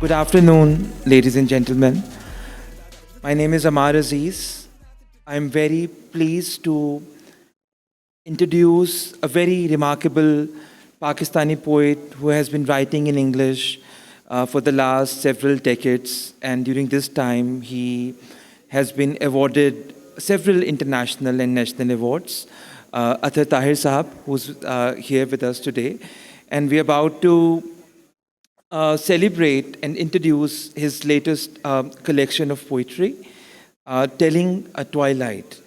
Good afternoon, ladies and gentlemen. My name is Amar Aziz. I'm very pleased to introduce a very remarkable Pakistani poet who has been writing in English for the last several decades. And during this time, he has been awarded several international and national awards. Athar Tahir Sahab, who's here with us today. And we're about to celebrate and introduce his latest collection of poetry, Telling a Twilight.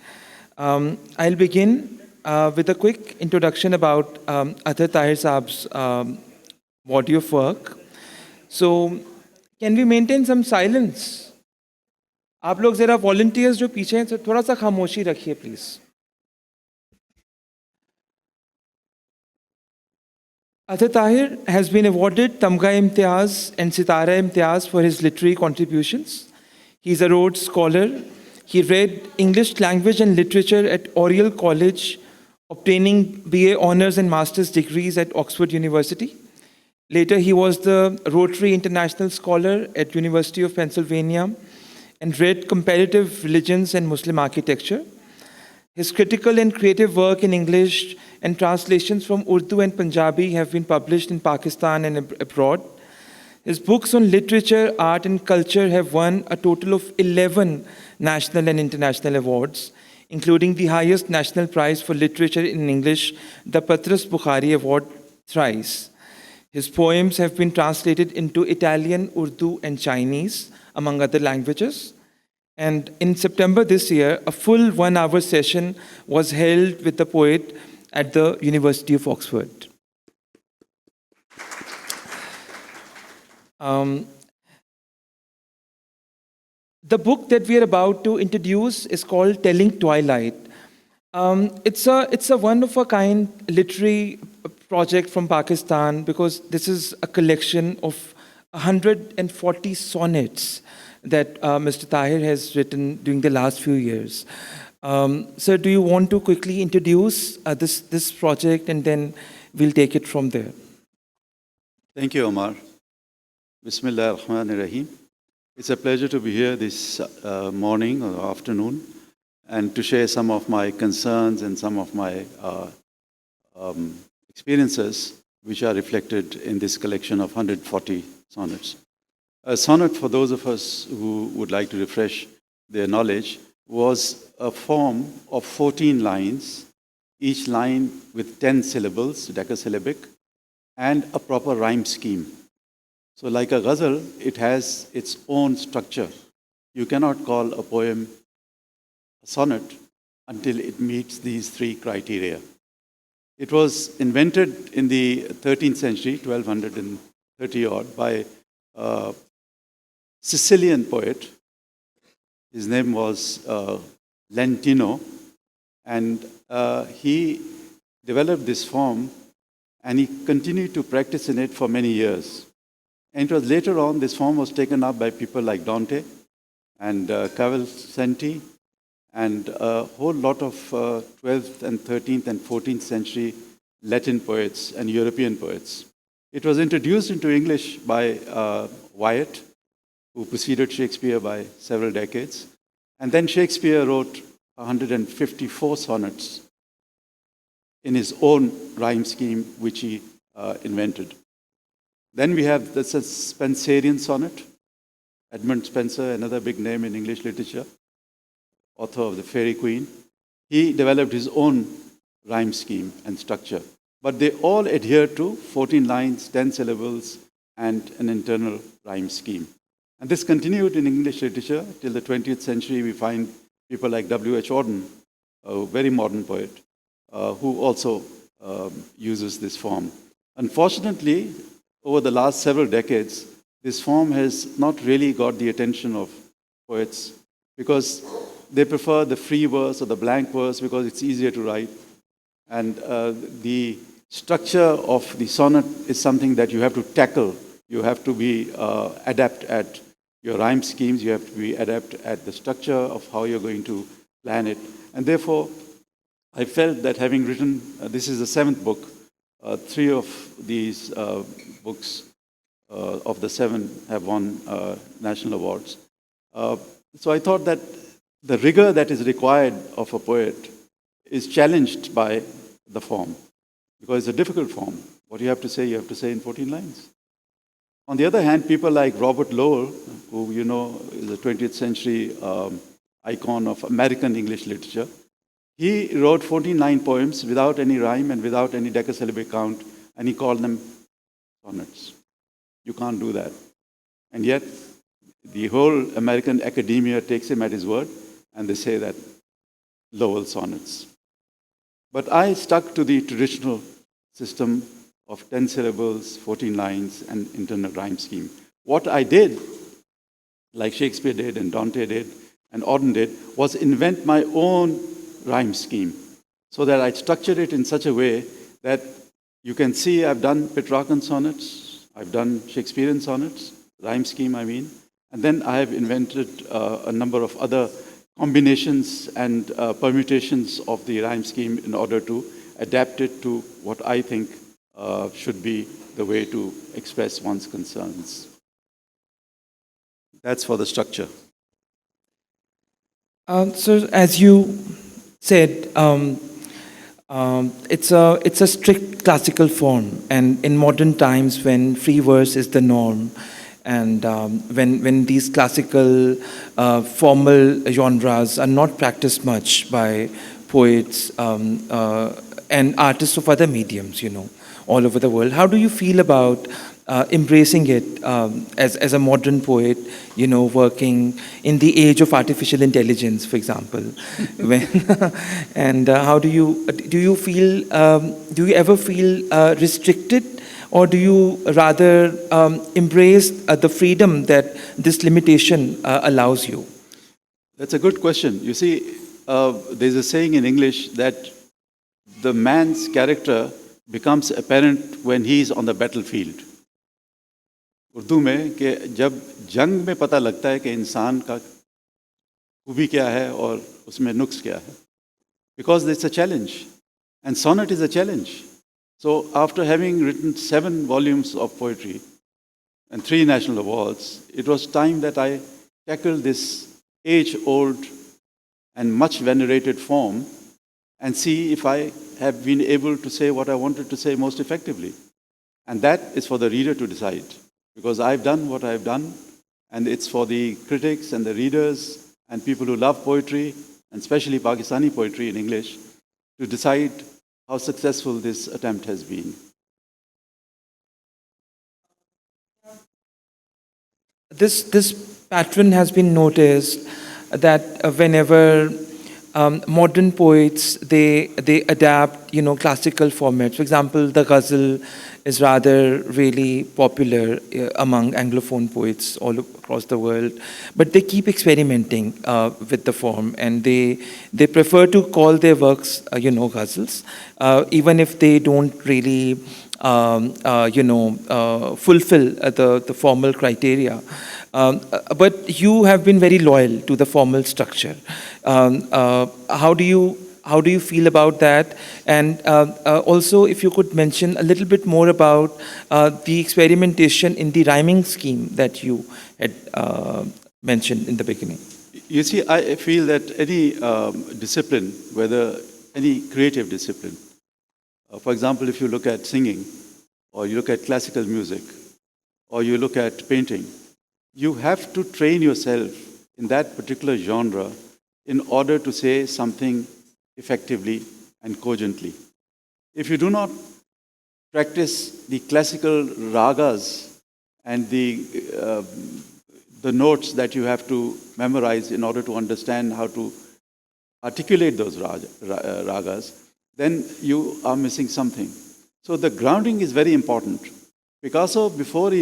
I'll begin with a quick introduction about Athar Tahir Saab's body of work. So, can we maintain some silence? आप लोग जरा volunteers जो पीछे हैं थोड़ा सा खामोशी रखिए please. Athar Tahir has been awarded Tamga Imtiaz and Sitara Imtiaz for his literary contributions. He is a Rhodes Scholar. He read English language and literature at Oriel College, obtaining BA Honours and Master's degrees at Oxford University. Later, he was the Rotary International Scholar at University of Pennsylvania and read comparative religions and Muslim architecture. His critical and creative work in English and translations from Urdu and Punjabi have been published in Pakistan and abroad. His books on literature, art, and culture have won a total of 11 national and international awards, including the highest national prize for literature in English, the Patras Bukhari Award, thrice. His poems have been translated into Italian, Urdu, and Chinese, among other languages. And in September this year, a full 1 hour session was held with the poet at the University of Oxford. The book that we are about to introduce is called Telling Twilight. It's a one of a kind literary project from Pakistan because this is a collection of 140 sonnets that Mr. Tahir has written during the last few years. Sir, do you want to quickly introduce this project and then we'll take it from there? Thank you, Omar. Bismillah ar-Rahman ar-Rahim. It's a pleasure to be here this morning or afternoon and to share some of my concerns and some of my experiences which are reflected in this collection of 140 sonnets. A sonnet, for those of us who would like to refresh their knowledge, was a form of 14 lines, each line with 10 syllables, decasyllabic, and a proper rhyme scheme. So like a ghazal, it has its own structure. You cannot call a poem a sonnet until it meets these three criteria. It was invented in the 13th century, 1230 odd, by a Sicilian poet. His name was Lentino, and he developed this form and he continued to practice in it for many years. And it was later on, this form was taken up by people like Dante and Cavalcanti and a whole lot of 12th and 13th and 14th century Latin poets and European poets. It was introduced into English by Wyatt, who preceded Shakespeare by several decades. And then Shakespeare wrote 154 sonnets in his own rhyme scheme, which he invented. Then we have the Spenserian sonnet. Edmund Spenser, another big name in English literature, author of The Faerie Queene. He developed his own rhyme scheme and structure. But they all adhere to 14 lines, 10 syllables, and an internal rhyme scheme. And this continued in English literature till the 20th century. We find people like W.H. Auden, a very modern poet, who also uses this form. Unfortunately, over the last several decades, this form has not really got the attention of poets because they prefer the free verse or the blank verse because it's easier to write. And the structure of the sonnet is something that you have to tackle. You have to be adept at your rhyme schemes. You have to be adept at the structure of how you're going to plan it. And therefore, I felt that having written, this is the 7th book, 3 of these books of the seven have won national awards. So I thought that the rigor that is required of a poet is challenged by the form, because it's a difficult form. What you have to say in 14 lines. On the other hand, people like Robert Lowell, who you know is a 20th century icon of American English literature, he wrote 14-line poems without any rhyme and without any decasyllabic count, and he called them sonnets. You can't do that. And yet, the whole American academia takes him at his word, and they say that Lowell sonnets. But I stuck to the traditional system of 10 syllables, 14 lines, and internal rhyme scheme. What I did, like Shakespeare did, and Dante did, and Auden did, was invent my own rhyme scheme, so that I structured it in such a way that you can see I've done Petrarchan sonnets, I've done Shakespearean sonnets, rhyme scheme I mean, and then I have invented a number of other combinations and permutations of the rhyme scheme in order to adapt it to what I think should be the way to express one's concerns. That's for the structure. So, as you said, it's a strict classical form, and in modern times, when free verse is the norm, and when these classical formal genres are not practiced much by poets and artists of other mediums, you know, all over the world, how do you feel about embracing it as a modern poet, you know, working in the age of artificial intelligence, for example? when, and how do you feel, do you ever feel restricted, or do you rather embrace the freedom that this limitation allows you? That's a good question. You see, there's a saying in English that the man's character becomes apparent when he is on the battlefield. Urdu में कि जब जंग में पता लगता है कि इंसान का खूबी क्या है और उसमें नुक्स क्या है, because it's a challenge, and sonnet is a challenge. So after having written 7 volumes of poetry and 3 national awards, it was time that I tackled this age-old and much venerated form and see if I have been able to say what I wanted to say most effectively. And that is for the reader to decide, because I've done what I've done, and it's for the critics and the readers and people who love poetry, and especially Pakistani poetry in English, to decide how successful this attempt has been. This pattern has been noticed, that whenever modern poets they adapt, you know, classical formats. For example, the ghazal is rather really popular among Anglophone poets all across the world, but they keep experimenting with the form, and they prefer to call their works you know, ghazals, even if they don't really fulfill the formal criteria. But you have been very loyal to the formal structure. How do you feel about that? And also, if you could mention a little bit more about the experimentation in the rhyming scheme that you had mentioned in the beginning. You see, I feel that any discipline, whether any creative discipline, for example, if you look at singing, or you look at classical music, or you look at painting, you have to train yourself in that particular genre in order to say something effectively and cogently. If you do not practice the classical ragas and the notes that you have to memorize in order to understand how to articulate those ragas, then you are missing something. So the grounding is very important. Picasso, before he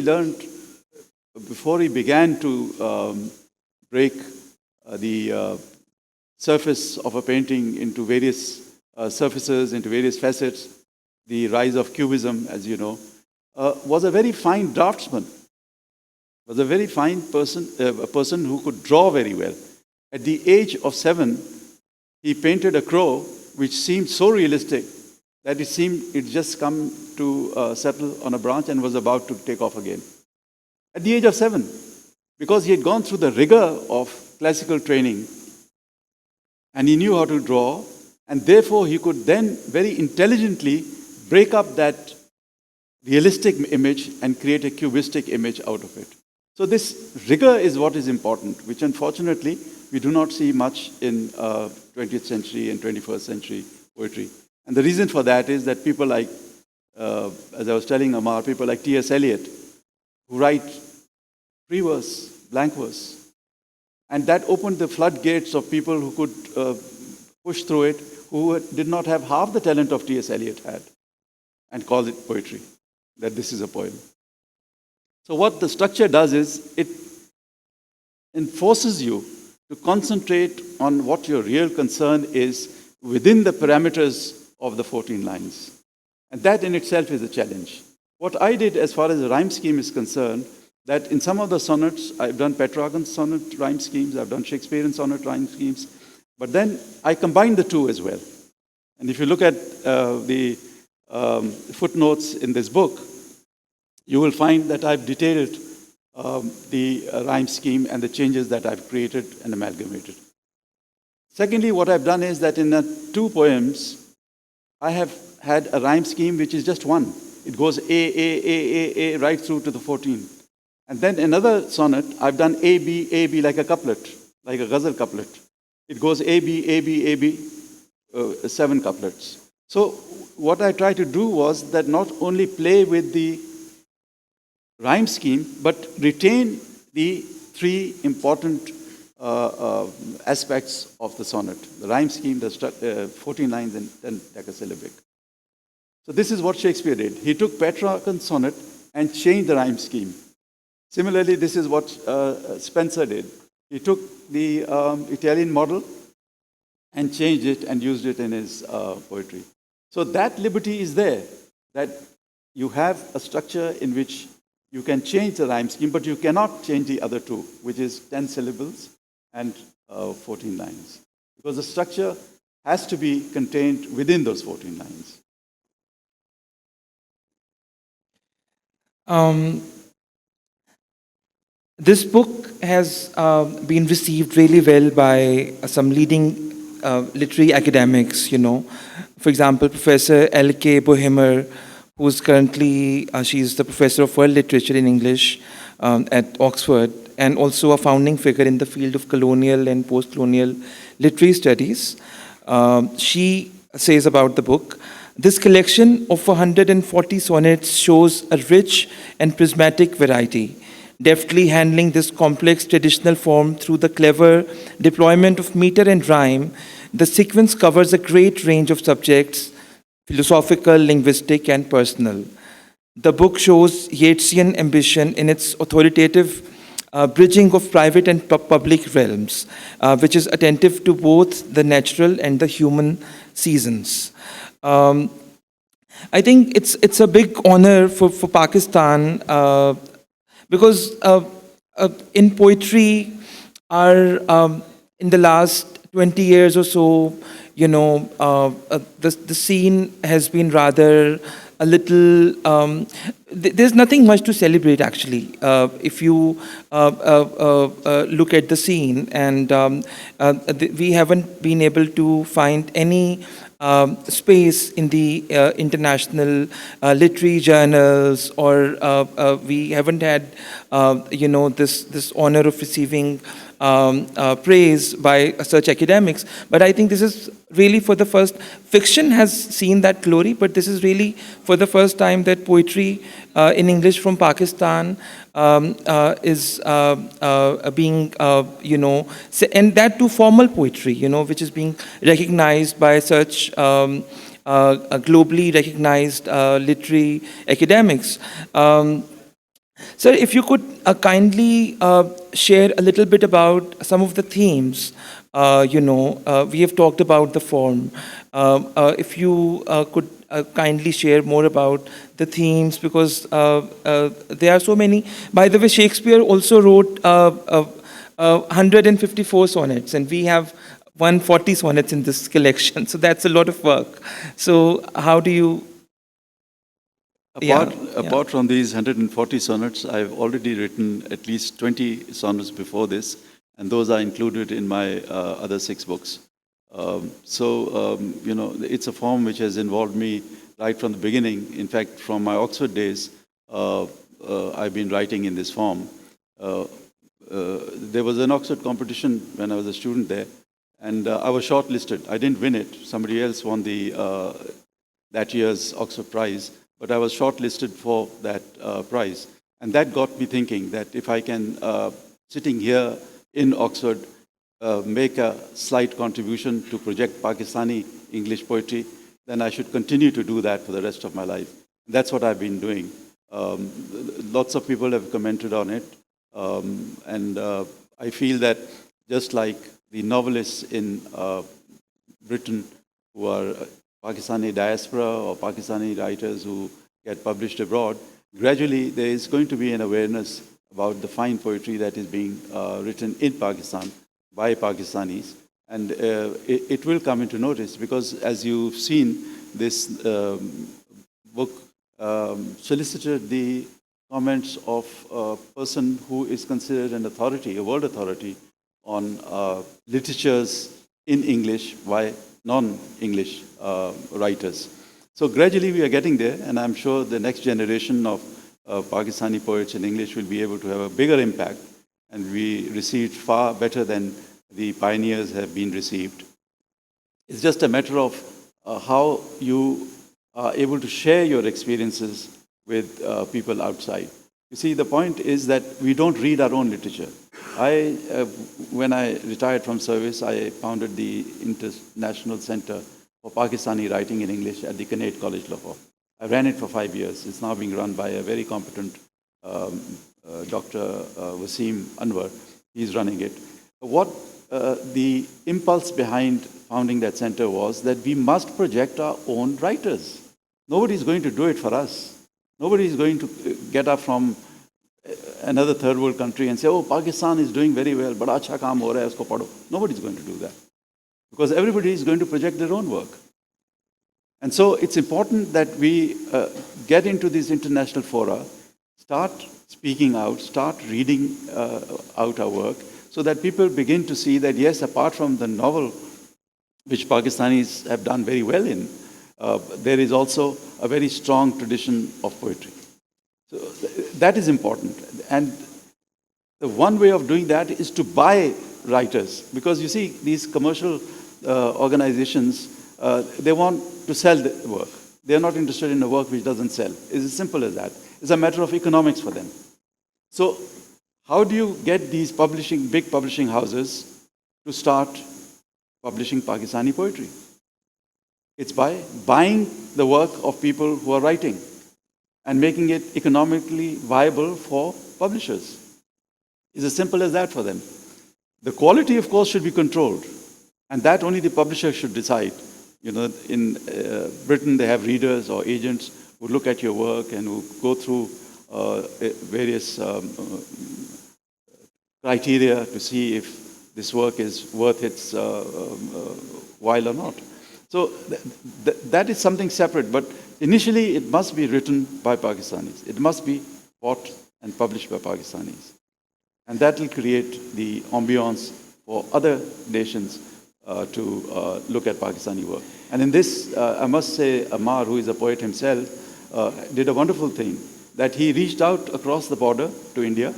began to break the surface of a painting into various surfaces, into various facets, the rise of Cubism, as you know, was a very fine draftsman, was a very fine person, a person who could draw very well. At the age of 7, he painted a crow which seemed so realistic that it seemed it just come to settle on a branch and was about to take off again. at the age of 7, because he had gone through the rigor of classical training and he knew how to draw, and therefore he could then very intelligently break up that realistic image and create a cubistic image out of it. So this rigor is what is important, which unfortunately we do not see much in 20th century and 21st century poetry. And the reason for that is that people like, as I was telling Amar, people like T.S. Eliot, who write free verse, blank verse. And that opened the floodgates of people who could push through it, who did not have half the talent of T.S. Eliot had, and call it poetry, that this is a poem. So what the structure does is it enforces you to concentrate on what your real concern is within the parameters of the 14 lines. And that in itself is a challenge. What I did as far as the rhyme scheme is concerned, that in some of the sonnets, I've done Petrarchan sonnet rhyme schemes, I've done Shakespearean sonnet rhyme schemes, but then I combined the two as well. And if you look at the footnotes in this book, you will find that I've detailed the rhyme scheme and the changes that I've created and amalgamated. Secondly, what I've done is that in the 2 poems, I have had a rhyme scheme which is just one. It goes A, right through to the 14. And then another sonnet, I've done A, B, like a couplet, like a ghazal couplet. It goes A, B, 7 couplets. So what I tried to do was that not only play with the rhyme scheme, but retain the 3 important aspects of the sonnet. The rhyme scheme, the 14 lines, and then decasyllabic. So this is what Shakespeare did. He took Petrarchan's sonnet and changed the rhyme scheme. Similarly, this is what Spenser did. He took the Italian model and changed it and used it in his poetry. So that liberty is there, that you have a structure in which you can change the rhyme scheme, but you cannot change the other 2, which is 10 syllables and 14 lines. Because the structure has to be contained within those 14 lines. This book has been received really well by some leading literary academics, you know. For example, Professor L.K. Boehmer, who's currently, she's the professor of world literature in English at Oxford, and also a founding figure in the field of colonial and post-colonial literary studies. She says about the book, this collection of 140 sonnets shows a rich and prismatic variety, deftly handling this complex traditional form through the clever deployment of meter and rhyme. The sequence covers a great range of subjects, philosophical, linguistic, and personal. The book shows Yeatsian ambition in its authoritative bridging of private and public realms, which is attentive to both the natural and the human seasons. I think it's a big honor for Pakistan because in poetry, in the last 20 years or so, you know, the scene has been rather a little. There's nothing much to celebrate, actually. If you look at the scene, and we haven't been able to find any space in the international literary journals, or we haven't had, you know, this honor of receiving praise by such academics. But I think this is really for the first, fiction has seen that glory, but this is really for the first time that poetry in English from Pakistan is being, you know, and that too formal poetry, you know, which is being recognized by such globally recognized literary academics. Sir, if you could kindly share a little bit about some of the themes. You know, we have talked about the form. If you could kindly share more about the themes, because there are so many. By the way, Shakespeare also wrote 154 sonnets, and we have 140 sonnets in this collection. So that's a lot of work. So how do you... Apart from these 140 sonnets, I've already written at least 20 sonnets before this, and those are included in my other 6 books. It's a form which has involved me right from the beginning. In fact, from my Oxford days, I've been writing in this form. There was an Oxford competition when I was a student there, and I was shortlisted. I didn't win it. Somebody else won that year's Oxford Prize, but I was shortlisted for that prize. And that got me thinking that if I can, sitting here in Oxford, make a slight contribution to project Pakistani English poetry, then I should continue to do that for the rest of my life. That's what I've been doing. Lots of people have commented on it. I feel that just like the novelists in Britain who are Pakistani diaspora or Pakistani writers who get published abroad, gradually there is going to be an awareness about the fine poetry that is being written in Pakistan by Pakistanis. And it will come into notice because, as you've seen, this book solicited the comments of a person who is considered an authority, a world authority, on literatures in English by non-English writers. So gradually we are getting there, and I'm sure the next generation of Pakistani poets in English will be able to have a bigger impact and be received far better than the pioneers have been received. It's just a matter of how you are able to share your experiences with people outside. You see, the point is that we don't read our own literature. When I retired from service, I founded the International Center for Pakistani Writing in English at the Canaid College, Lahore. I ran it for 5 years. It's now being run by a very competent Dr. Wasim Anwar. He's running it. What the impulse behind founding that center was that we must project our own writers. Nobody's going to do it for us. Nobody is going to get up from another third world country and say, oh, Pakistan is doing very well, bada acha kaam ho raha hai, usko padho. Nobody's going to do that. Because everybody is going to project their own work. And so it's important that we get into these international fora, start speaking out, start reading out our work, so that people begin to see that, yes, apart from the novel, which Pakistanis have done very well in, there is also a very strong tradition of poetry. So that is important. And the one way of doing that is to buy writers. Because you see, these commercial organizations, they want to sell the work. They are not interested in a work which doesn't sell. It's as simple as that. It's a matter of economics for them. So how do you get these big publishing houses to start publishing Pakistani poetry? It's by buying the work of people who are writing and making it economically viable for publishers. It's as simple as that for them. The quality, of course, should be controlled, and that only the publisher should decide. You know, in Britain, they have readers or agents who look at your work and who go through various criteria to see if this work is worth its while or not. So that is something separate, but initially it must be written by Pakistanis. It must be bought and published by Pakistanis. And that will create the ambiance for other nations to look at Pakistani work. And in this, I must say, Ammar, who is a poet himself, did a wonderful thing, that he reached out across the border to India,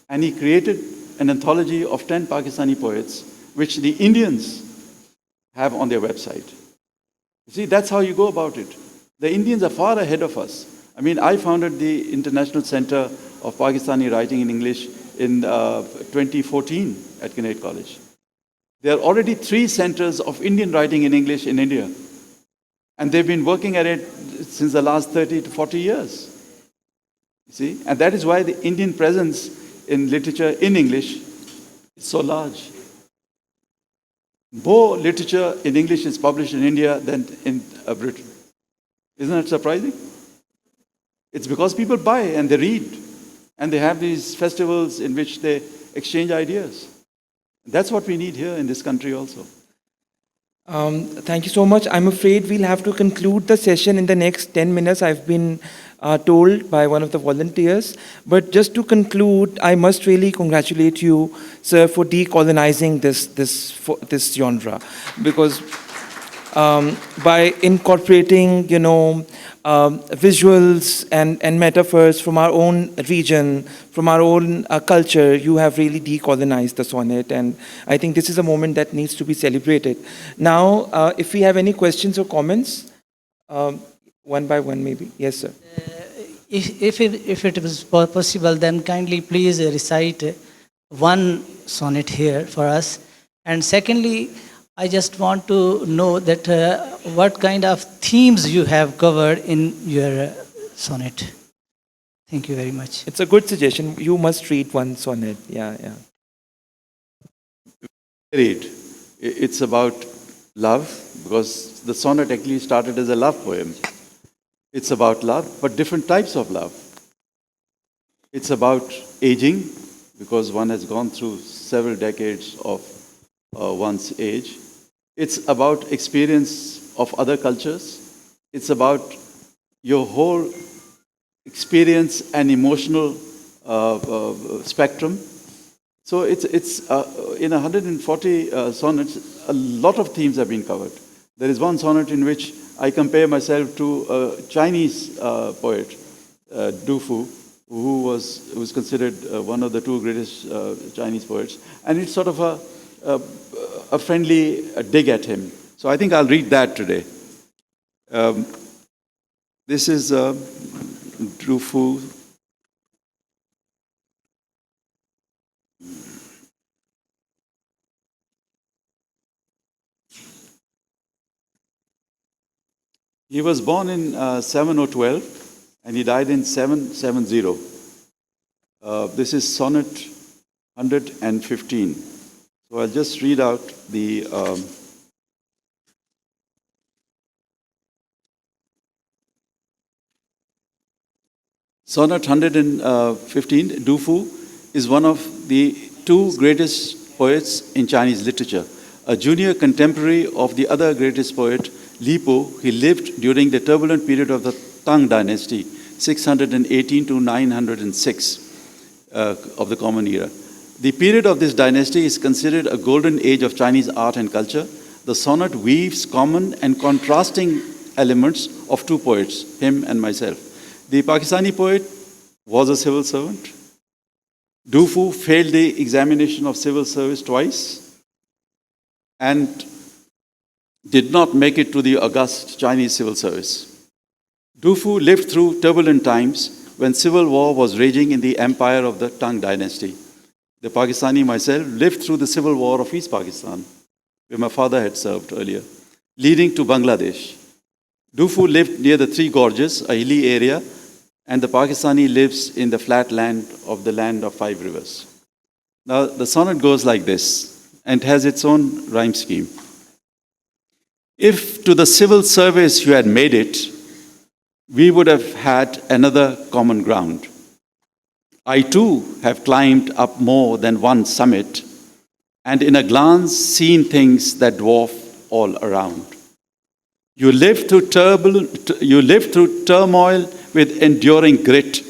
and he created an anthology of 10 Pakistani poets, which the Indians have on their website. You see, that's how you go about it. The Indians are far ahead of us. I mean, I founded the International Center of Pakistani Writing in English in 2014 at Canaid College. There are already 3 centers of Indian writing in English in India. And they've been working at it since the last 30 to 40 years. You see? And that is why the Indian presence in literature in English is so large. More literature in English is published in India than in Britain. Isn't that surprising? It's because people buy and they read. And they have these festivals in which they exchange ideas. That's what we need here in this country also. Thank you so much. I'm afraid we'll have to conclude the session in the next 10 minutes. I've been told by one of the volunteers. But just to conclude, I must really congratulate you, sir, for decolonizing this genre, because by incorporating, visuals and metaphors from our own region, from our own culture, you have really decolonized the sonnet. And I think this is a moment that needs to be celebrated. Now, if we have any questions or comments, one by one maybe. Yes, sir. If it was possible, then kindly please recite one sonnet here for us. And secondly, I just want to know that what kind of themes you have covered in your sonnet. Thank you very much. It's a good suggestion. You must read one sonnet. Yeah, yeah. Read. It's about love, because the sonnet actually started as a love poem. It's about love, but different types of love. It's about aging, because one has gone through several decades of one's age. It's about experience of other cultures. It's about your whole experience and emotional spectrum. So it's in 140 sonnets, a lot of themes have been covered. There is one sonnet in which I compare myself to a Chinese poet, Du Fu, who was considered one of the two greatest Chinese poets, and it's sort of a friendly dig at him. So I think I'll read that today. This is Du Fu. He was born in 7012 and he died in 770. This is sonnet 115. So I'll just read out the sonnet 115. Du Fu is one of the two greatest poets in Chinese literature, a junior contemporary of the other greatest poet, Li Po. He lived during the turbulent period of the Tang dynasty, 618 to 906 of the Common Era. The period of this dynasty is considered a golden age of Chinese art and culture. The sonnet weaves common and contrasting elements of two poets, him and myself. The Pakistani poet was a civil servant. Du Fu failed the examination of civil service twice and did not make it to the august Chinese civil service. Du Fu lived through turbulent times when civil war was raging in the empire of the Tang dynasty. The Pakistani myself lived through the civil war of East Pakistan, where my father had served earlier, leading to Bangladesh. Du Fu lived near the Three Gorges, a hilly area, and the Pakistani lives in the flat land of the land of five rivers. Now, the sonnet goes like this, and has its own rhyme scheme. If to the civil service you had made it, we would have had another common ground. I too have climbed up more than one summit, and in a glance seen things that dwarf all around. You live through turmoil with enduring grit,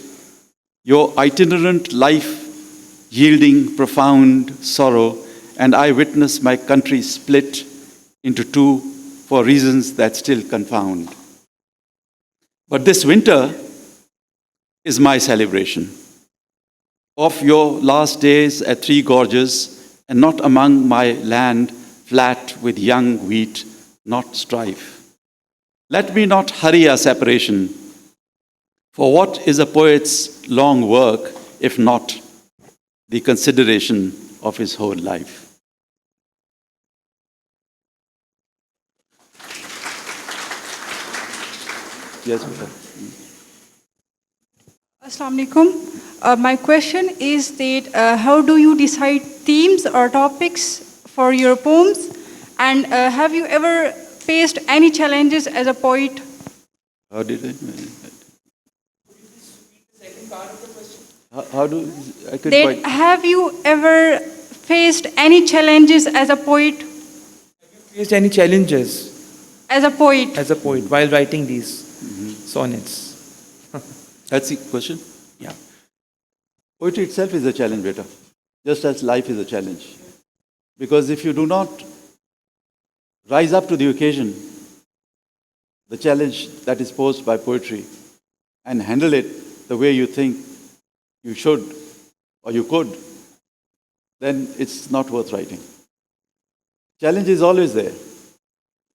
your itinerant life yielding profound sorrow, and I witness my country split into two for reasons that still confound. But this winter is my celebration of your last days at Three Gorges, and not among my land flat with young wheat, not strife. Let me not hurry our separation, for what is a poet's long work if not the consideration of his whole life? Yes, Beta. Assalamu alaikum. My question is that how do you decide themes or topics for your poems? And have you ever faced any challenges as a poet? How did I? How do I could That quite. have you ever faced any challenges as a poet? Faced any challenges As a poet? as a poet while writing these sonnets? That's the question? Yeah. Poetry itself is a challenge, beta, just as life is a challenge. Because if you do not rise up to the occasion, the challenge that is posed by poetry, and handle it the way you think you should or you could, then it's not worth writing. Challenge is always there.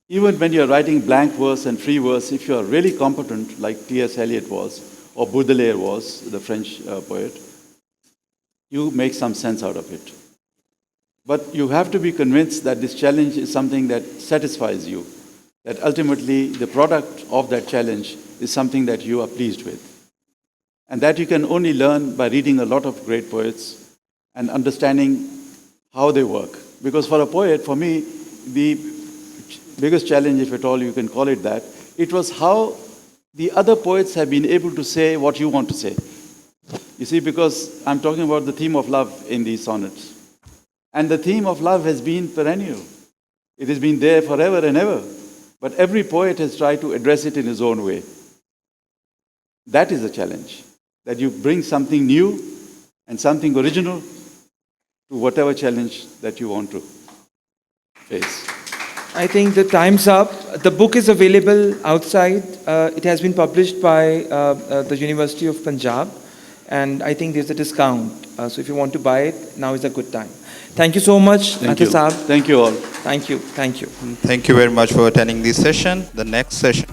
Even when you're writing blank verse and free verse, if you are really competent, like T.S. Eliot was, or Baudelaire was, the French poet, you make some sense out of it. But you have to be convinced that this challenge is something that satisfies you, that ultimately the product of that challenge is something that you are pleased with. And that you can only learn by reading a lot of great poets and understanding how they work. Because for a poet, for me, the biggest challenge, if at all you can call it that, it was how the other poets have been able to say what you want to say. You see, because I'm talking about the theme of love in these sonnets. And the theme of love has been perennial. It has been there forever and ever. But every poet has tried to address it in his own way. That is a challenge, that you bring something new and something original to whatever challenge that you want to face. I think the time's up. The book is available outside. It has been published by the University of Punjab, and I think there's a discount. So if you want to buy it, now is a good time. Thank you so much, Thank you. Atif Saab. Thank you all. Thank you. Thank you. Thank you very much for attending this session. The next session